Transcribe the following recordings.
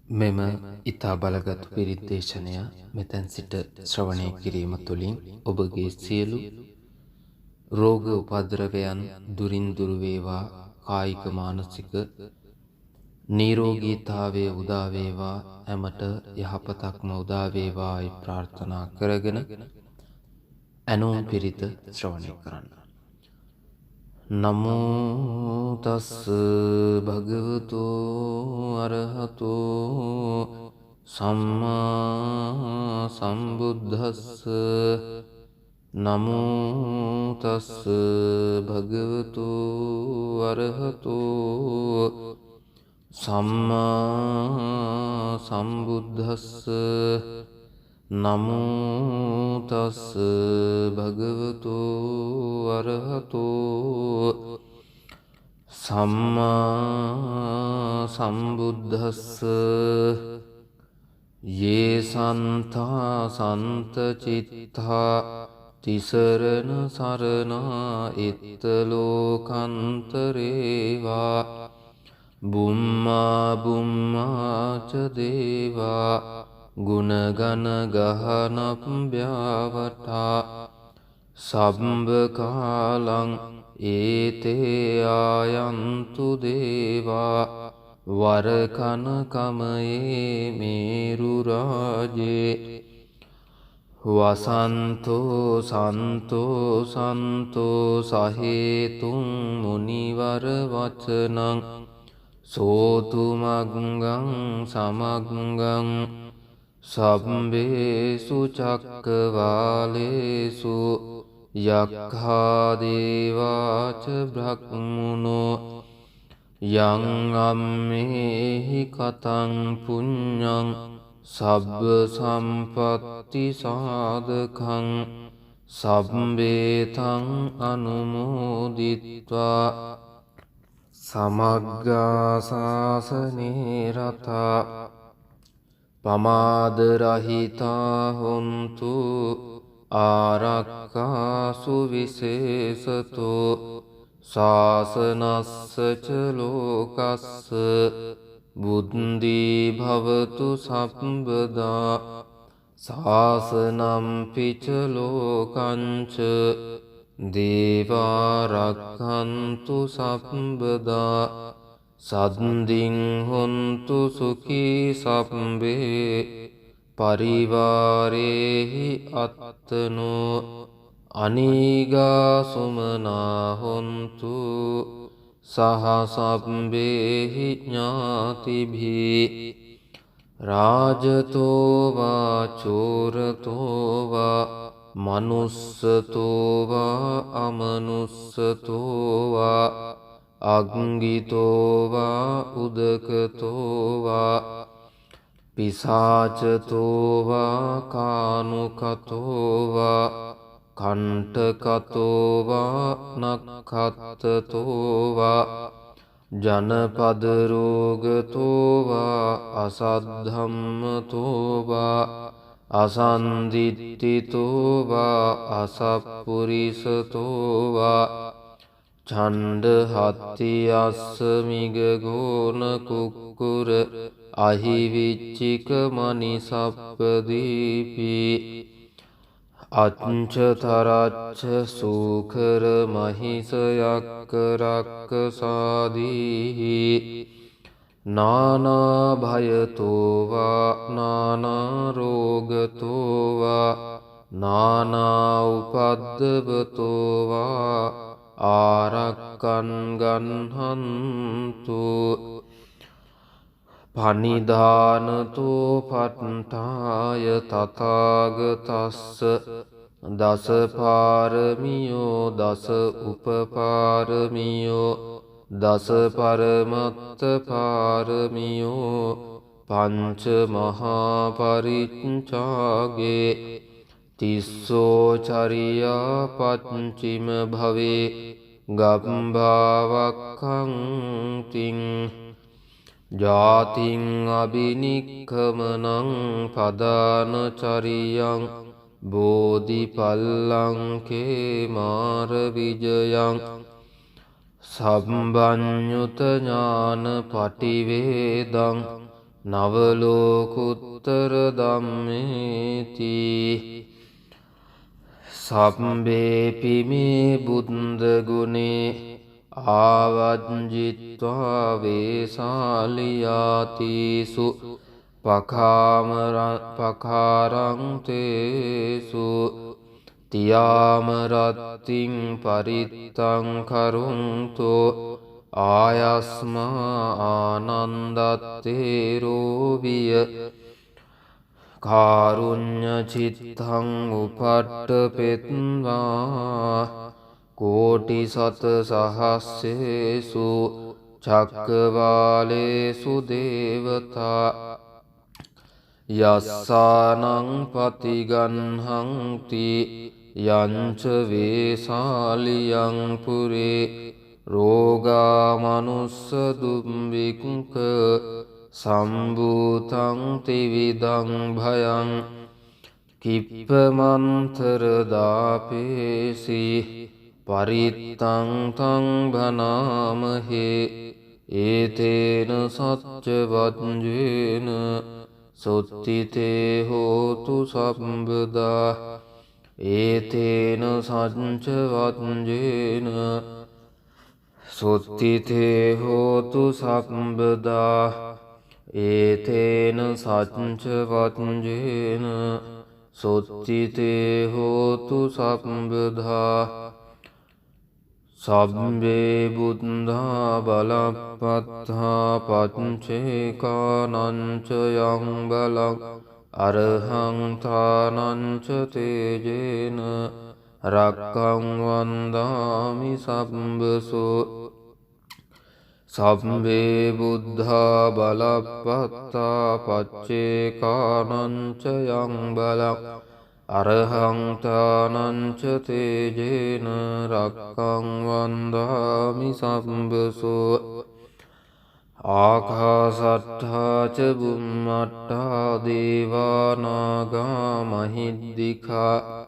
මෙම ඊතා බලගත් පිරිත් දේශනය මෙතෙන් සිට ශ්‍රවණය කිරීම තුළින් ඔබගේ සියලු රෝග උපද්‍රවයන් දුරින් දුර වේවා, කායික මානසික නිරෝගීතාවය උදා වේවා, හැමත යහපතක්ම උදා වේවායි ප්‍රාර්ථනා කරගෙන ඇනෝම් පිරිත ශ්‍රවණය කරන්න. නමෝ තස් භගවතු අරහතෝ සම්මා සම්බුද්දස්ස. නමෝ තස් භගවතු අරහතෝ සම්මා සම්බුද්දස්ස. නමෝ තස් භගවතු අරහතෝ සම්මා සම්බුද්දස්ස. යේ සන්තා සන්ත චිත්තා තිසරණ සරණා ඉත්ත ලෝකන්තරේවා බුම්මා බුම්මා ච දේවා ගුණගන ගහනප්භ්‍යාවටා සම්බ කාලං ඒතේ ආයන්තු දේවා වරකන කමයේ මේරු රාජේ වසන්තෝ සන්තෝ සන්තෝ සහේතුං මුනිවර වචනං සෝතු මග්ගං සමග්ගං සබ්බේසු චක්කවාලේසු යක්ඛා දේවාච බ්‍රහ්මනෝ යං අම්මේහි කතං පුඤ්ඤං සබ්බ සම්පත්ති සාධකං සබ්බේතං අනුමෝදිත්වා සමග්ගා සාසනේ රතා පමාද රහිතා හොන්තු ආරක්ඛාසු විශේෂතෝ ශාසනස්ස ච ලෝකස්ස බුද්ධි භවතු සම්පදා ශාසනම් පිච ලෝකංච දේවා රක්ඛන්තු සම්පදා සද්දින් හොන්තු සුඛී සබ්බේ පරිවාරේහි අත්තනෝ අනීගා සුමනා හොන්තු සහ සබ්බේහි ඥාතිභී රාජතෝ වා චෝරතෝ වා මනුස්සතෝ වා අමනුස්සතෝ වා අග්ගිතෝ වා උදකතෝ වා පිසාචතෝ වා කානුකතෝ වා කණ්ඨකතෝ වා නක්ඛත්තතෝ වා ජනපද රෝගතෝ වා අසද්ධම්මතෝ වා අසන්දිට්ඨිතෝ වා අසප්පුරිසතෝ වා ඡණ්ඩ හත්ති අස්ස මිග ගෝන කුක්කුර අහිවිච්චික මනිසප්පදීපී අච්චතරච්ච සූකර මහිස යක්ක රක්කසාදීහි නානා භයතෝ වා නානා රෝගතෝ වා නානා උපද්දවතෝ වා ආරක්කන් ගන්හන්තු පනිධානතෝ පට්ඨාය තථාගතස්ස දස පාරමියෝ දස උපපාරමියෝ දස පරමත්ත පාරමියෝ පංච මහා පරිච්ඡාගේ තිස්සෝ චරියා පච්චිම භවේ ගම්භාවක්ඛං තිං ජාතින් අබිනික්ඛමනං පදාන චරියං බෝධිපල්ලංකේ මාර විජයං සම්බඤ්ඤුත ඥාන පටිවේදං නවලෝකුත්තර ධම්මේති සම්බේපි මේ බුද්ධ ගුණේ ආවජ්ජිත්වා වේසාලියාතිසු පකාරං තේසු තියාමරත්තිං පරිත්තං කරුන්තෝ ආයස්මා ආනන්දත්තේරෝවිය කාරුඤ්ඤ චිත්තං උපට්ඨපෙත්වා කෝටි සත සහස්සේසු චක්කවාලේසු දේවතා යස්සානං පතිගන්හංති යංච වේසාලියං පුරේ රෝගා මනුස්ස දුම්බික්ක සම්භූතං තිවිදං භයං කිප්පමන්තර දාපේසි පරිත්තං තං භනාමහේ ඒතේන සච්ච වජ්ජේන සුත්තිතේ හෝතු සම්බදා ඒතේන සච්ච වජ්ජේන සුත්තිතේ හෝතු සම්බදා ඒතේන සච්ච වජ්ජේන සුත්තිතේ හෝතු සම්බදා සබ්බේ බුද්ධා බලප්පත්තා පච්චේකානංච යං බලං අරහං තානංච තේජේන රක්ඛං වන්දාමි සම්බසෝ සබ්බේ බුද්ධා බලප්පත්තා පච්චේකානංච යං බලං අරහං තානංච තේජේන රක්ඛං වන්දාමි සම්බසෝ ආකාසට්ඨා ච බුම්මට්ඨා දේවානාගා මහිද්దికා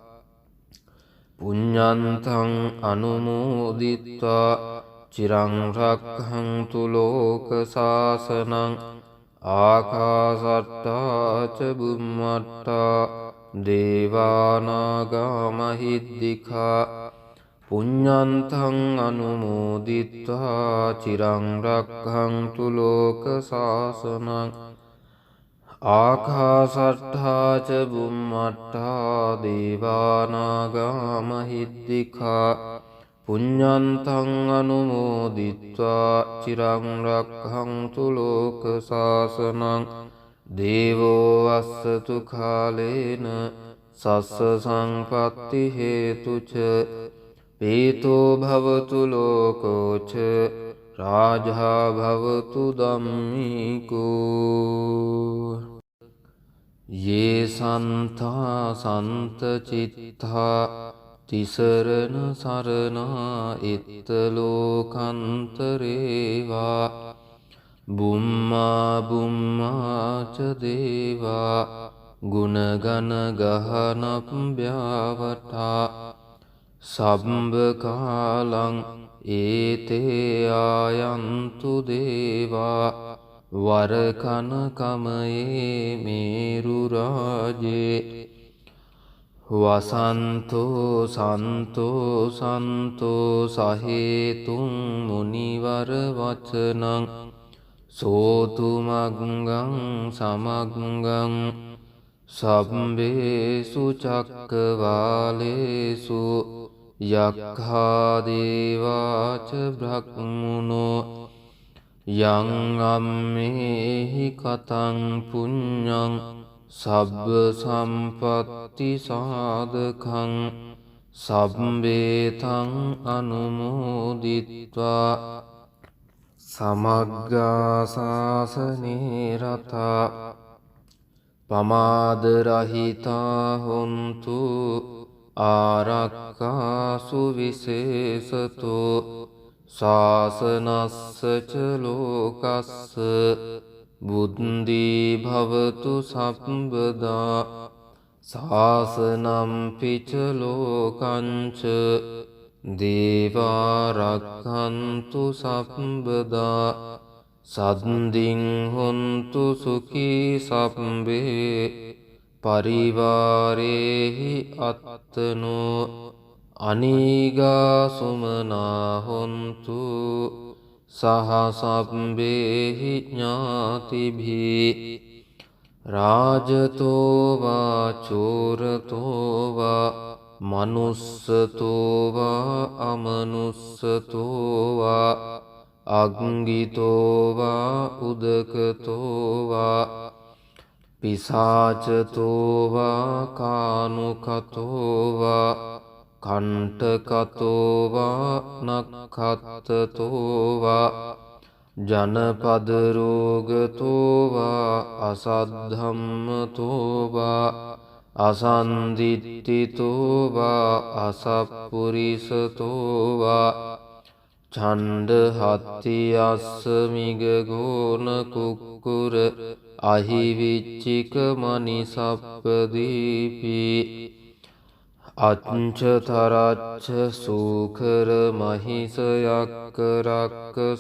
පුඤ්ඤන්තං අනුමෝදිත්වා චිරං රක්ඛන්තු ලෝක සාසනං ආකාසට්ඨා ච බුම්මට්ඨා දේවානාගා මහිද්దికා පුඤ්ඤන්තං අනුමෝදිත්වා චිරං රක්ඛන්තු ලෝක සාසනං ආකාසට්ඨා ච බුම්මට්ඨා දේවානාගා මහිද්దికා පුඤ්ඤන්තං අනුමෝදිත්වා චිරං රක්ඛන්තු ලෝක සාසනං දේවෝ වස්සතු කාලේන සස්ස සංපත්ති හේතුච පීතෝ භවතු ලෝකෝච රාජා භවතු ධම්මිකෝ යේ සන්තා සන්ත චිත්තා තිසරණ සරණා ඉත්ත ලෝකන්තරේවා බුම්මා බුම්මා ච දේවා ගුණගන ගහනප්භ්‍යාවඨා සම්බ කාලං ඒතේ ආයන්තු දේවා වරකන කමයේ මේරු රාජේ වසන්තෝ සන්තෝ සන්තෝ සහේතුං මුනිවර වචනං සෝතු මග්ගං සමග්ගං සබ්බේසු චක්කවාලේසු යක්ඛා දේවාච බ්‍රහ්මනෝ යං අම්මේහි කතං පුඤ්ඤං සබ්බ සම්පත්ති සාධකං සබ්බේතං අනුමෝදිත්වා සමග්ගා සාසනේ රතා පමාද රහිතා හොන්තු ආරක්ඛාසු විශේෂතෝ ශාසනස්ස ච ලෝකස්ස බුද්ධී භවතු සම්බදා ශාසනම් පිච ලෝකංච දේවා රක්ඛන්තු සම්බදා සද්දින් හොන්තු සුඛී සබ්බේ පරිවාරේහි අත්තනෝ අනීගා සුමනා හොන්තු සහ සබ්බේහි ඥාතිභී රාජතෝ වා චෝරතෝ වා මනුස්සතෝ වා අමනුස්සතෝ වා අග්ගිතෝ වා උදකතෝ වා පිසාචතෝ වා කානුකතෝ වා කණ්ඨකතෝ වා නක්ඛත්තතෝ වා ජනපද රෝගතෝ වා අසද්ධම්මතෝ වා අසන්දිට්ඨිතෝ වා අසප්පුරිසතෝ වා ඡණ්ඩ හත්ති අස්ස මිග ගෝන කුක්කුර අහිවිච්චික මනිසප්පදීපී අච්චතරච්ච සූකර මහිස යක්ක රක්කසාදීහි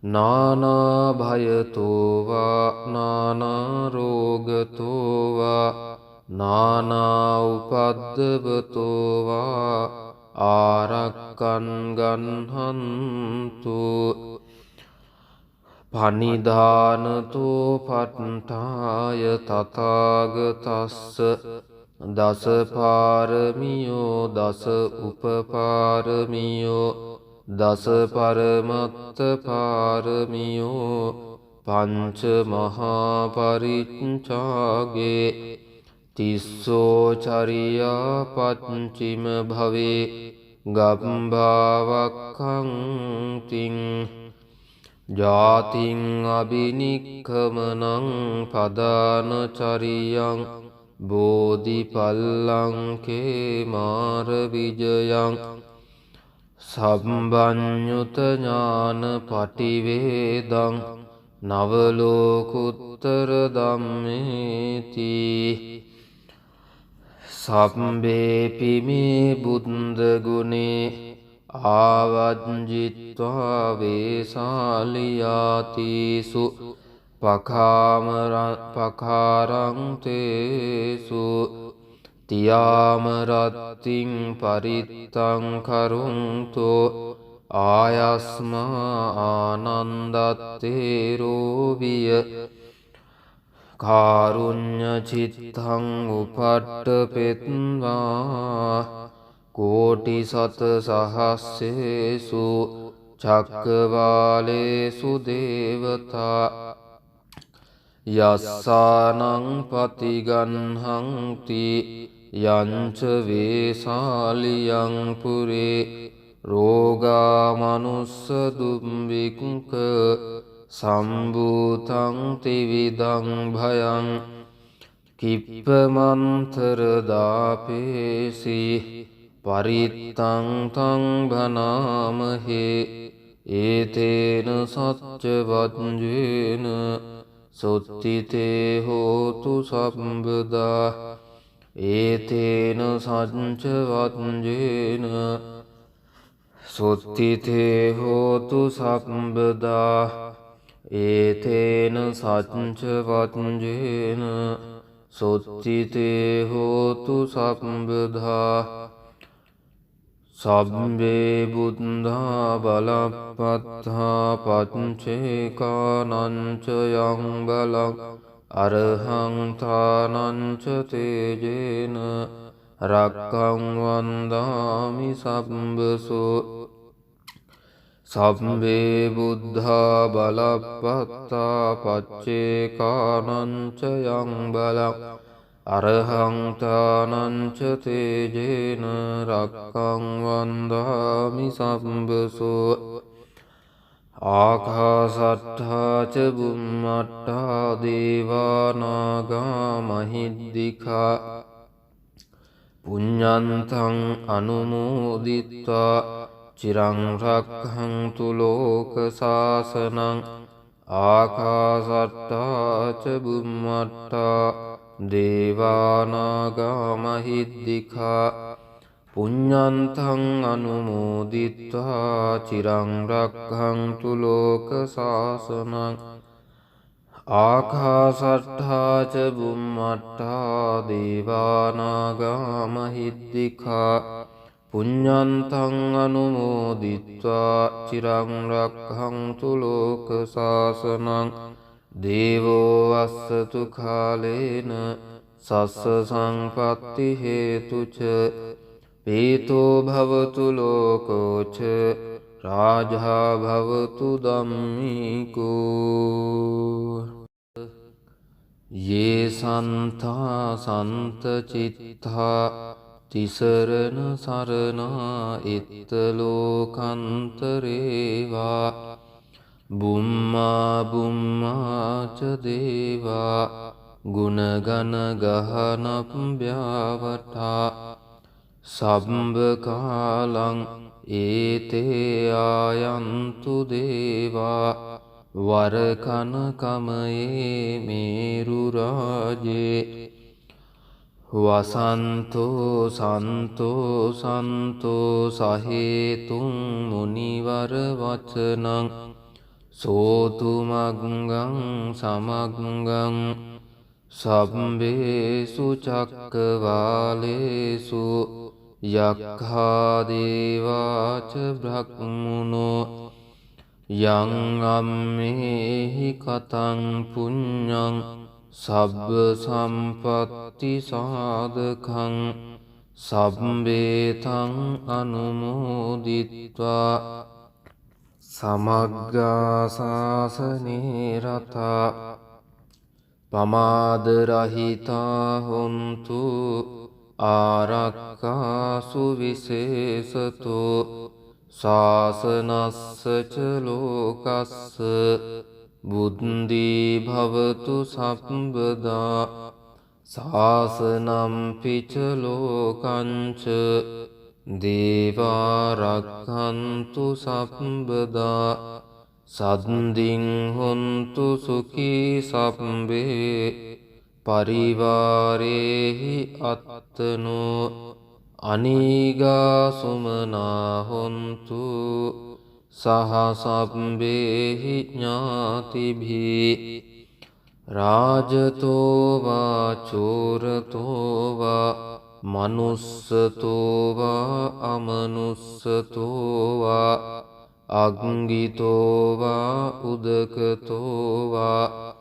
නානා භයතෝ වා නානා රෝගතෝ වා නානා උපද්දවතෝ වා ආරක්කන් ගන්හන්තු පනිධානතෝ පට්ඨාය තථාගතස්ස දස පාරමියෝ දස උපපාරමියෝ දස පරමත්ත පාරමියෝ පංච මහා පරිච්ඡාගේ තිස්සෝ චරියා පච්චිම භවේ ගම්භාවක්ඛන්තිං ජාතින් අබිනික්ඛමනං පදාන චරියං බෝධිපල්ලංකේ මාර විජයං සම්බඤ්ඤුත ඥාන පටිවේදං නවලෝකුත්තර ධම්මේති සම්බේපි මේ බුද්ධ ගුණේ ආවජ්ජිත්වා වේසාලියාතිසු පකාරං තේසු තියාමරත්තිං පරිත්තං කරුන්තෝ ආයස්මා ආනන්දත්තේරෝ විය කාරුඤ්ඤ චිත්තං උපට්ඨපෙත්වා කෝටි සත සහස්සේසු චක්කවාලේසු දේවතා යස්සානං පතිගන්හංති යංච වේසාලියං පුරේ රෝගා මනුස්ස දුම්බික්ක සම්භූතං ත්‍රිවිධං භයං කිප්පමන්තර දාපේසි පරිත්තං තං භනාමහේ ඒතේන සච්ච වජ්ජේන සොත්තිතේ හෝතු සම්බදා ඒතේන සච්ච වජ්ජේන සොත්තිතේ හෝතු සම්බදා ඒතේන සච්ච වජ්ජේන සොත්තිතේ හෝතු සම්බදා සබ්බේ බුද්ධා බලප්පත්තා පච්චේකානංච යං බලං අරහං තානංච තේජේන රක්ඛං වන්දාමි සම්බසෝ සබ්බේ බුද්ධා බලප්පත්තා පච්චේකානංච යං බලං අරහං තානංච තේජේන රක්ඛං වන්දාමි සම්බසෝ ආකාසට්ඨා ච බුම්මට්ඨා දේවානාගා මහිද්దికා පුඤ්ඤන්තං අනුමෝදිත්වා චිරං රක්ඛන්තු ලෝක සාසනං ආකාසට්ඨා ච බුම්මට්ඨා දේවානාගා මහිද්దికා පුඤ්ඤන්තං අනුමෝදිත්වා චිරං රක්ඛන්තු ලෝක සාසනං ආකාසට්ඨා ච බුම්මට්ඨා දේවානාගා මහිද්దికා පුඤ්ඤන්තං අනුමෝදිත්වා චිරං රක්ඛන්තු ලෝක සාසනං දේවෝ වස්සතු කාලේන සස්ස සංපත්ති හේතුච පීතෝ භවතු ලෝකෝච රාජා භවතු ධම්මිකෝ යේ සන්තා සන්ත චිත්තා තිසරණ සරණා ඉත්ත ලෝකන්තරේවා බුම්මා බුම්මා ච දේවා ගුණගන ගහනප්භ්‍යාවටා සම්බ කාලං ඒතේ ආයන්තු දේවා වරකන කමයේ මේරු රාජේ වසන්තෝ සන්තෝ සන්තෝ සහේතුං මුනිවර වචනං සෝතු මග්ගං සමග්ගං සබ්බේසු චක්කවාලේසු යක්ඛා දේවාච බ්‍රහ්මනෝ යං අම්මේහි කතං පුඤ්ඤං සබ්බ සම්පත්ති සාධකං සම්බේතං අනුමෝදිත්වා සමග්ගා සාසනේ රතා පමාද රහිතා හොන්තු ආරක්ඛාසු විශේෂතෝ ශාසනස්ස ච ලෝකස්ස බුද්ධි භවතු සම්පදා ශාසනම් පිච ලෝකංච දේවා රක්ඛන්තු සම්පදා සද්දින් හොන්තු සුඛී සම්බේ පරිවාරේහි අත්තනෝ අනීගා සුමනා හොන්තු සහ සම්බේහි ඥාතිභි රාජතෝ වා චෝරතෝ වා මනුස්සතෝ වා අමනුස්සතෝ වා අග්ගිතෝ වා උදකතෝ වා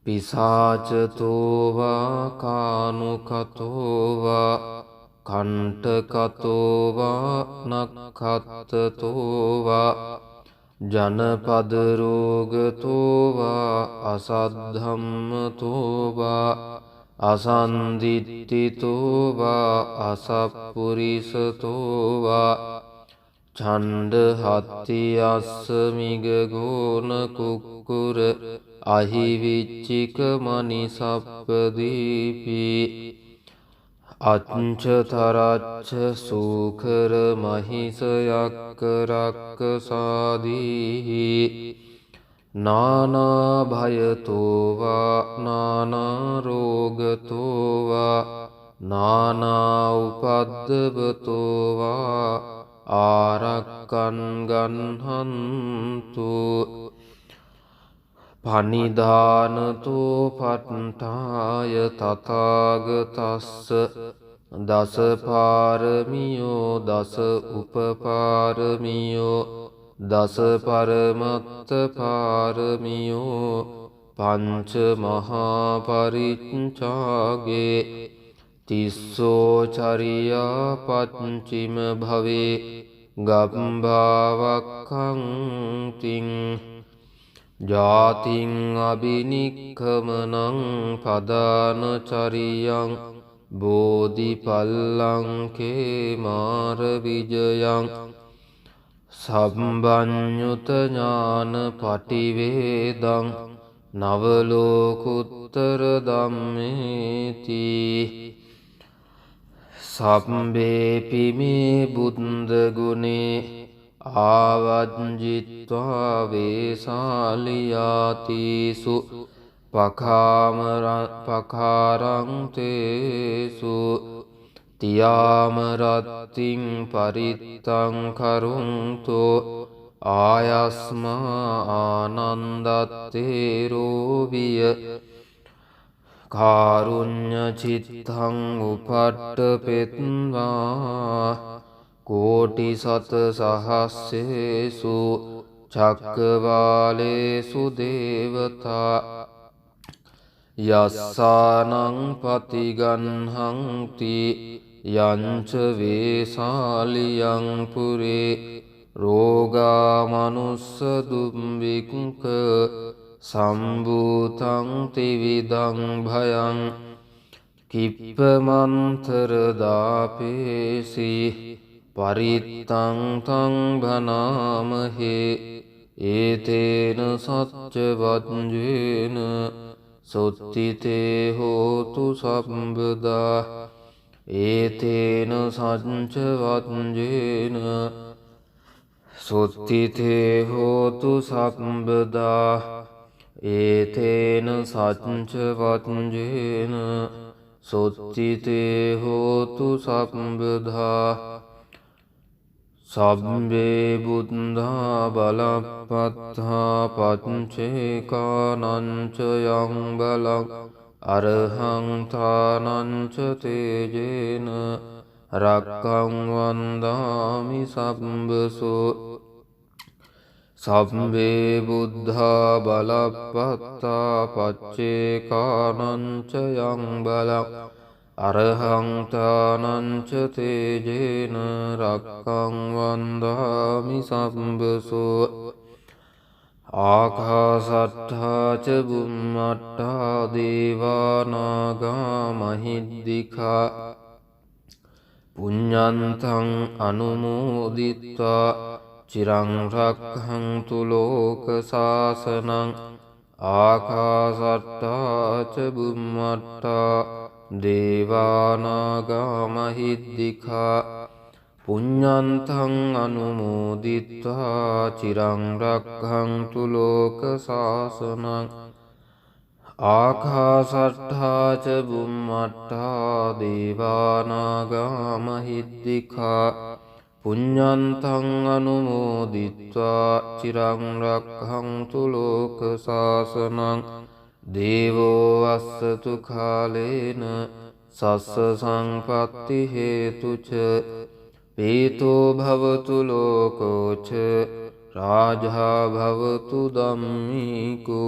පිසාචතෝ වා කානුකතෝ වා කණ්ඨකතෝ වා නක්ඛත්තතෝ වා ජනපද රෝගතෝ වා අසද්ධම්මතෝ වා අසන්දිට්ඨිතෝ වා අසප්පුරිසතෝ වා ඡණ්ඩ හත්ති අස්ස මිග ගෝන කුක්කුර අහිවිච්චික මනිසප්පදීපි අච්ච තරච්ච සූකර මහිස යක්ක රක්ක සාදීහි නානා භයතෝ වා නානා රෝගතෝ වා නානා උපද්දවතෝ වා ආරක්කන් ගන්හන්තු පනිධානතෝ පට්ඨාය තථාගතස්ස දස පාරමියෝ දස උපපාරමියෝ දස පරමත්ත පාරමියෝ පංච මහා පරිච්ඡාගේ තිස්සෝ චරියා පච්චිම භවේ ගම්භාවක්ඛන්තිං ජාතින් අබිනික්ඛමනං පදාන චරියං බෝධිපල්ලංකේ මාර විජයං සම්බඤ්ඤුත ඥාන පටිවේදං නවලෝකුත්තර ධම්මේති සම්බේපි මේ බුද්ධ ගුණේ ආවජ්ජිත්වා වේසාලියාතිසු පකාරං තේසු තියාම රත්තිං පරිත්තං කරුන්තෝ ආයස්මා ආනන්දත්තේරෝ විය කාරුඤ්ඤ චිත්තං උපට්ඨපෙත්වා කෝටි සත සහස්සේසු චක්කවාලේසු දේවතා යස්සානං පතිගන්හංති යංච වේසාලියං පුරේ රෝගා මනුස්ස දුම්බික්ක සම්භූතං ත්‍රිවිධං භයං කිප්පමන්තර දාපේසි පරිත්තං තං භනාමහේ ඒතේන සච්ච වජ්ජේන සොත්තිතේ හෝතු සම්බදා ඒතේන සච්ච වජ්ජේන සොත්තිතේ හෝතු සම්බදා ඒතේන සච්ච වජ්ජේන සොත්තිතේ හෝතු සම්බදා සබ්බේ බුද්ධා බලප්පත්තා පච්චේකානංච යං බලං අරහං තානංච තේජේන රක්ඛං වන්දාමි සම්බසෝ සබ්බේ බුද්ධා බලප්පත්තා පච්චේකානංච යං බලං අරහං තානංච තේජේන රක්ඛං වන්දාමි සම්බසෝ ආකාසට්ඨා ච බුම්මට්ඨා දේවානාගා මහිද්దికා පුඤ්ඤන්තං අනුමෝදිත්වා චිරං රක්ඛන්තු ලෝක සාසනං ආකාසට්ඨා ච බුම්මට්ඨා දේවානාගා මහිද්దికා පුඤ්ඤන්තං අනුමෝදිත්වා චිරං රක්ඛන්තු ලෝක සාසනං ආකාසට්ඨා ච බුම්මට්ඨා දේවානාගා මහිද්దికා පුඤ්ඤන්තං අනුමෝදිත්වා චිරං රක්ඛන්තු ලෝක සාසනං දේවෝ වස්සතු කාලේන සස්ස සංපත්ති හේතුච පීතෝ භවතු ලෝකෝච රාජා භවතු ධම්මිකෝ